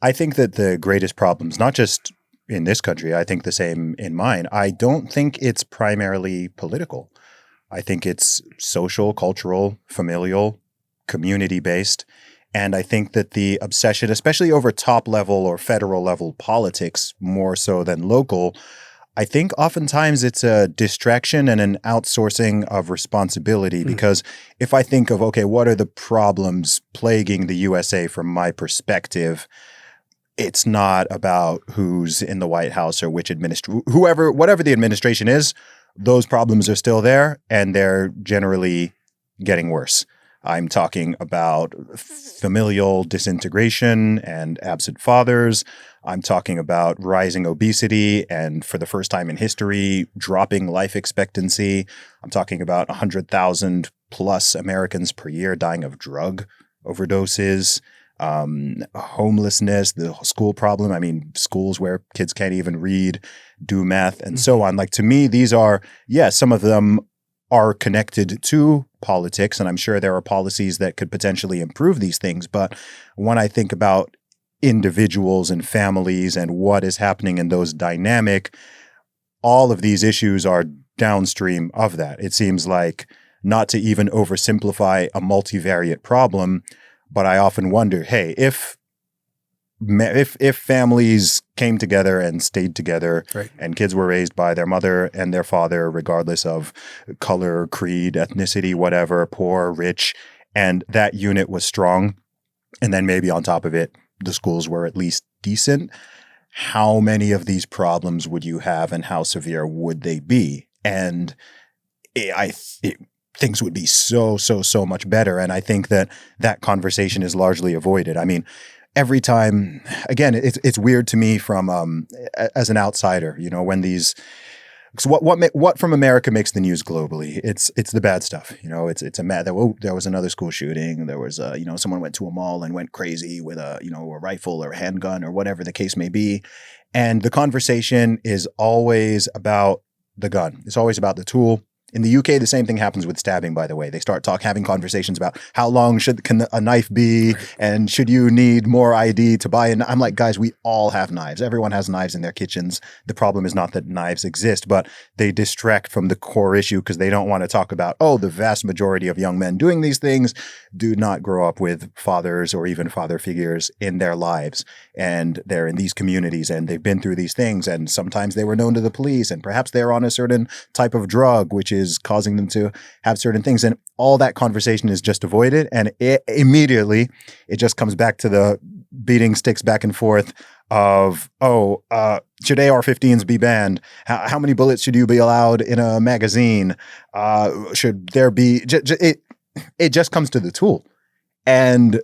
I think that the greatest problems, not just in this country, I think the same in mine, I don't think it's primarily political. I think it's social, cultural, familial, community-based. And I think that the obsession, especially over top level or federal level politics, more so than local, I think oftentimes it's a distraction and an outsourcing of responsibility. Because if I think of, okay, what are the problems plaguing the USA from my perspective, it's not about who's in the White House or which whatever the administration is, those problems are still there and they're generally getting worse. I'm talking about familial disintegration and absent fathers. I'm talking about rising obesity and, for the first time in history, dropping life expectancy. I'm talking about 100,000 plus Americans per year dying of drug overdoses. Homelessness, the school problem. I mean, schools where kids can't even read, do math, and so on. Like, to me, these are, some of them are connected to politics, and I'm sure there are policies that could potentially improve these things. But when I think about individuals and families and what is happening in those dynamic, all of these issues are downstream of that. It seems like, not to even oversimplify a multivariate problem, but I often wonder, hey, if families came together and stayed together, right, and kids were raised by their mother and their father, regardless of color, creed, ethnicity, whatever, poor, rich, and that unit was strong, and then maybe on top of it, the schools were at least decent, how many of these problems would you have and how severe would they be? And things would be so much better. And I think that conversation is largely avoided. I mean, every time, again, it's weird to me from as an outsider, when these, so what from America makes the news globally? It's the bad stuff. There was another school shooting. There was someone went to a mall and went crazy with a rifle or a handgun or whatever the case may be. And the conversation is always about the gun. It's always about the tool. In the UK, the same thing happens with stabbing, by the way. They start having conversations about how long can a knife be, and should you need more ID to buy I'm like, guys, we all have knives. Everyone has knives in their kitchens. The problem is not that knives exist, but they distract from the core issue because they don't want to talk about, the vast majority of young men doing these things do not grow up with fathers or even father figures in their lives. And they're in these communities and they've been through these things. And sometimes they were known to the police, and perhaps they're on a certain type of drug, which is causing them to have certain things. And all that conversation is just avoided. And immediately it just comes back to the beating sticks back and forth of, should AR-15s be banned? How many bullets should you be allowed in a magazine? Should there be, it just comes to the tool. And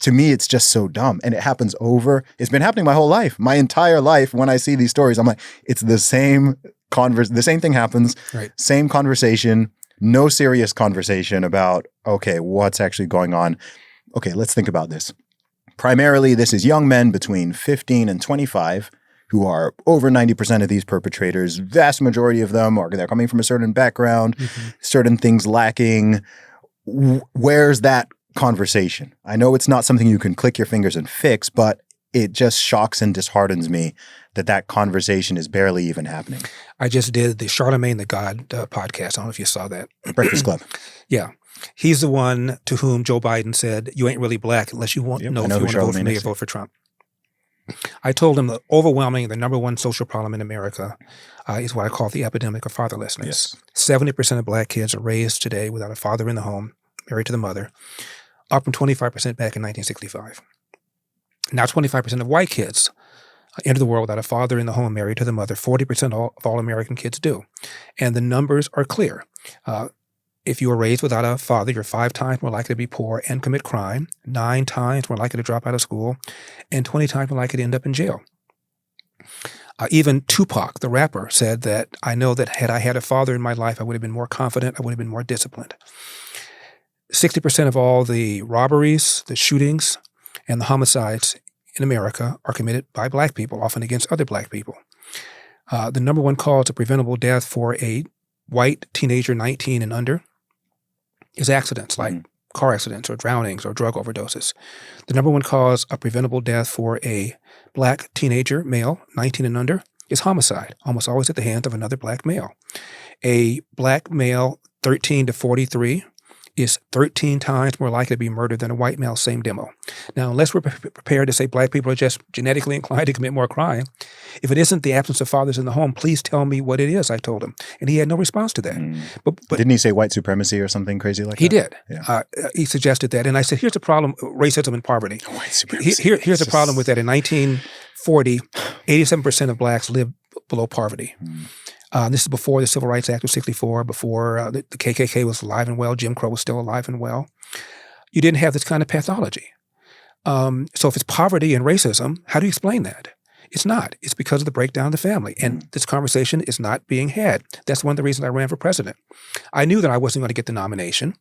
to me, it's just so dumb. And it happens it's been happening my whole life, my entire life. When I see these stories, I'm like, it's the same the same thing happens, right, same conversation, no serious conversation about, okay, what's actually going on? Okay, let's think about this. Primarily, this is young men between 15 and 25 who are over 90% of these perpetrators. Vast majority of them they're coming from a certain background, certain things lacking. Where's that conversation? I know it's not something you can click your fingers and fix, but it just shocks and disheartens me that conversation is barely even happening. I just did the Charlemagne the God podcast. I don't know if you saw that. Breakfast Club. Yeah. He's the one to whom Joe Biden said, you ain't really black unless you know if you want to vote for me or vote for Trump. I told him that the number one social problem in America is what I call the epidemic of fatherlessness. Yes. 70% of black kids are raised today without a father in the home, married to the mother, up from 25% back in 1965. Now 25% of white kids enter the world without a father in the home, married to the mother. 40% of all American kids do. And the numbers are clear. If you are raised without a father, you're 5 times more likely to be poor and commit crime, 9 times more likely to drop out of school, and 20 times more likely to end up in jail. Even Tupac, the rapper, said that, I know that had I had a father in my life, I would have been more confident, I would have been more disciplined. 60% of all the robberies, the shootings, and the homicides in America are committed by black people, often against other black people. The number one cause of preventable death for a white teenager 19 and under is accidents like car accidents or drownings or drug overdoses. The number one cause of preventable death for a black teenager, male, 19 and under, is homicide, almost always at the hands of another black male. A black male, 13 to 43, is 13 times more likely to be murdered than a white male, same demo. Now, unless we're prepared to say black people are just genetically inclined to commit more crime, if it isn't the absence of fathers in the home, please tell me what it is, I told him. And he had no response to that. But didn't he say white suparity or something crazy like that? He did. Yeah. He suggested that. And I said, here's the problem, racism and poverty. White supremacy. Here's the problem with that. In 1940, 87% of blacks lived below poverty. This is before the Civil Rights Act of 64, before the KKK was alive and well, Jim Crow was still alive and well. You didn't have this kind of pathology. So if it's poverty and racism, how do you explain that? It's not. It's because of the breakdown of the family. And this conversation is not being had. That's one of the reasons I ran for president. I knew that I wasn't going to get the nomination,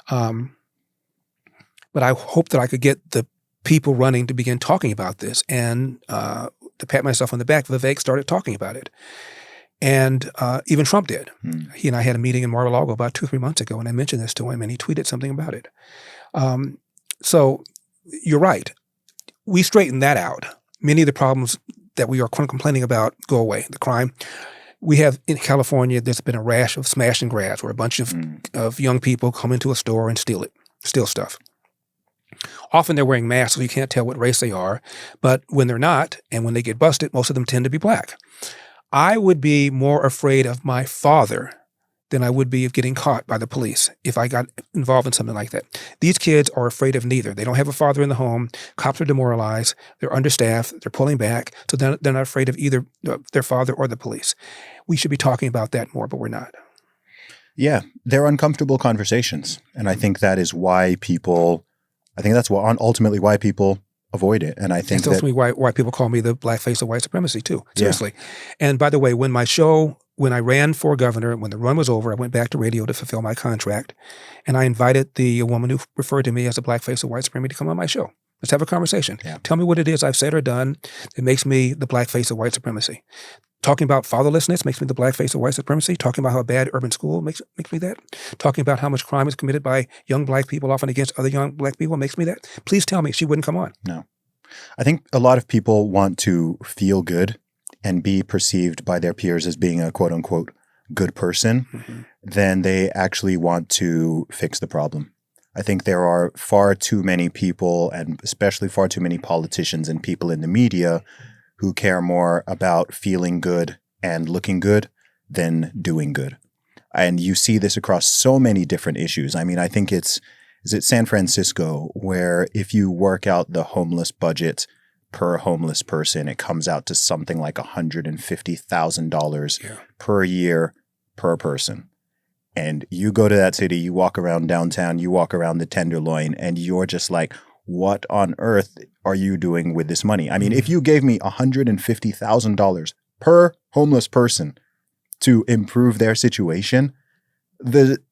but I hoped that I could get the people running to begin talking about this. And to pat myself on the back, Vivek started talking about it. And even Trump did. He and I had a meeting in Mar-a-Lago about 2 or 3 months ago, and I mentioned this to him, and he tweeted something about it. So you're right. We straighten that out. Many of the problems that we are complaining about go away. The crime. We have in California, there's been a rash of smash and grabs where a bunch of young people come into a store and steal stuff. Often they're wearing masks, so you can't tell what race they are. But when they're not, and when they get busted, most of them tend to be black. I would be more afraid of my father than I would be of getting caught by the police if I got involved in something like that. These kids are afraid of neither. They don't have a father in the home. Cops are demoralized. They're understaffed. They're pulling back. So they're not afraid of either their father or the police. We should be talking about that more, but we're not. Yeah, they're uncomfortable conversations. And I think that is why that's ultimately why people avoid it. And I think that's ultimately why people call me the black face of white supremacy too. Seriously. Yeah. And by the way, when I ran for governor, when the run was over, I went back to radio to fulfill my contract. And I invited the woman who referred to me as the black face of white supremacy to come on my show. Let's have a conversation. Yeah. Tell me what it is I've said or done that makes me the black face of white supremacy. Talking about fatherlessness makes me the black face of white supremacy. Talking about how bad urban school makes me that. Talking about how much crime is committed by young black people, often against other young black people, makes me that. Please tell me. She wouldn't come on. No. I think a lot of people want to feel good and be perceived by their peers as being a quote unquote good person. Then they actually want to fix the problem. I think there are far too many people, and especially far too many politicians and people in the media, who care more about feeling good and looking good than doing good. And you see this across so many different issues. I mean, I think is it San Francisco, where if you work out the homeless budget per homeless person, it comes out to something like $150,000 per year per person. And you go to that city, you walk around downtown, you walk around the Tenderloin, and you're just like, what on earth are you doing with this money? I mean, if you gave me $150,000 per homeless person to improve their situation,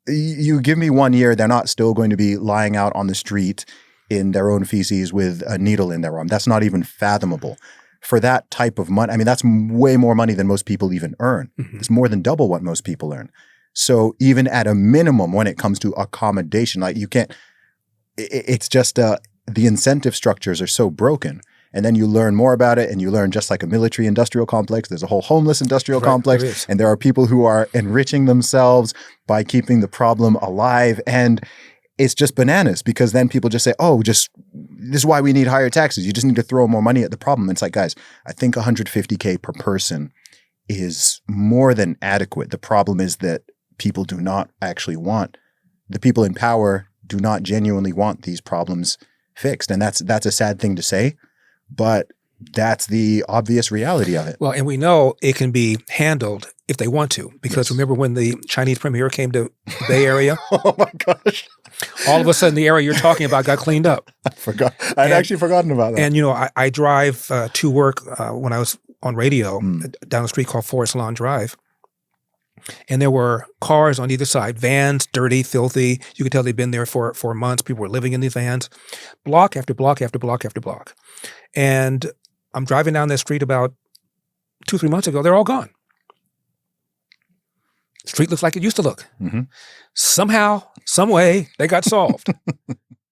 you give me 1 year, they're not still going to be lying out on the street in their own feces with a needle in their arm. That's not even fathomable. For that type of money, I mean, that's way more money than most people even earn. It's more than double what most people earn. So even at a minimum, when it comes to accommodation, like you can't, it's just the incentive structures are so broken. And then you learn more about it, and you learn just like a military industrial complex, there's a whole homeless industrial complex, and there are people who are enriching themselves by keeping the problem alive. And it's just bananas, because then people just say, oh, this is why we need higher taxes. You just need to throw more money at the problem. It's like, guys, I think $150K per person is more than adequate. The problem is that people do not actually want, the people in power do not genuinely want these problems fixed. And that's a sad thing to say, but that's the obvious reality of it. Well, and we know it can be handled if they want to, because remember when the Chinese premier came to the Bay Area? Oh my gosh. All of a sudden the area you're talking about got cleaned up. I forgot. I'd actually forgotten about that. And, you know, I drive to work when I was on radio down the street called Forest Lawn Drive. And there were cars on either side, vans, dirty, filthy. You could tell they'd been there for months. People were living in these vans, block after block after block after block. And I'm driving down that street about 2-3 months ago. They're all gone. street looks like it used to look. Mhm. Somehow, some way, they got solved.